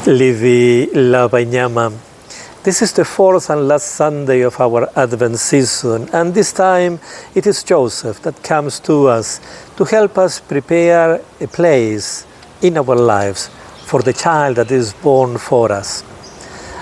Livi La Baignama. This is the fourth and last Sunday of our Advent season, and this time it is Joseph that comes to us to help us prepare a place in our lives for the child that is born for us.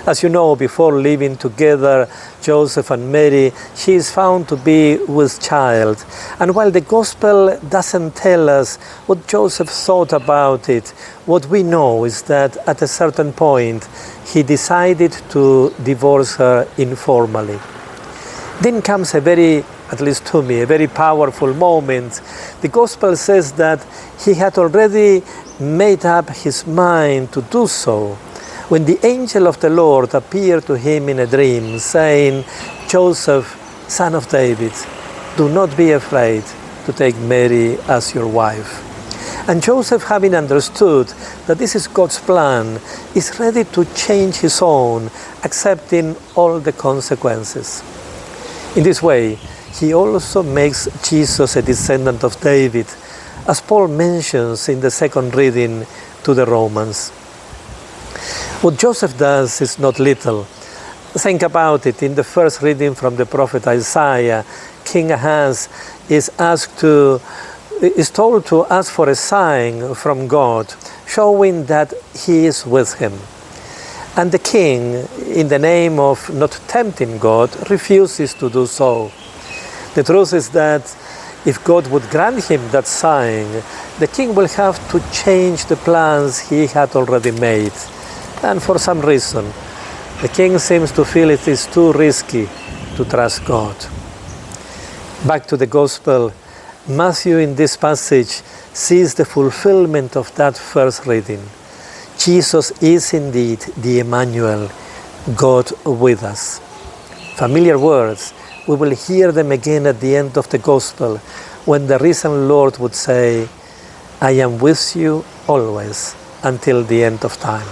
As you know, before living together, Joseph and Mary, she is found to be with child. And while the Gospel doesn't tell us what Joseph thought about it, what we know is that at a certain point, he decided to divorce her informally. Then comes a very, at least to me, a very powerful moment. The Gospel says that he had already made up his mind to do so when the angel of the Lord appeared to him in a dream, saying, "Joseph, son of David, do not be afraid to take Mary as your wife." And Joseph, having understood that this is God's plan, is ready to change his own, accepting all the consequences. In this way, he also makes Jesus a descendant of David, as Paul mentions in the second reading to the Romans. What Joseph does is not little. Think about it. In the first reading from the prophet Isaiah, King Ahaz is told to ask for a sign from God, showing that he is with him. And the king, in the name of not tempting God, refuses to do so. The truth is that if God would grant him that sign, the king will have to change the plans he had already made. And for some reason, the king seems to feel it is too risky to trust God. Back to the Gospel, Matthew in this passage sees the fulfillment of that first reading. Jesus is indeed the Emmanuel, God with us. Familiar words, we will hear them again at the end of the Gospel, when the risen Lord would say, "I am with you always until the end of time."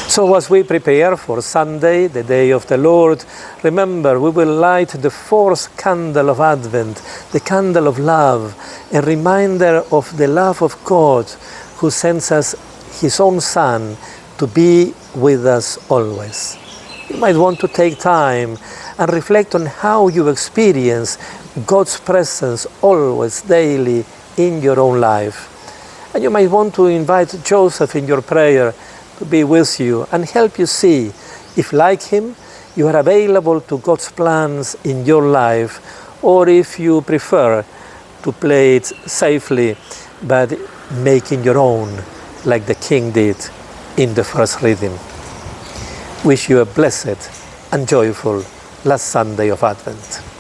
So as we prepare for Sunday, the day of the Lord, remember we will light the fourth candle of Advent, the candle of love, a reminder of the love of God who sends us his own Son to be with us always. You might want to take time and reflect on how you experience God's presence always, daily, in your own life. And you might want to invite Joseph in your prayer to be with you and help you see if, like him, you are available to God's plans in your life, or if you prefer to play it safely but making your own, like the king did in the first reading. Wish you a blessed and joyful last Sunday of Advent.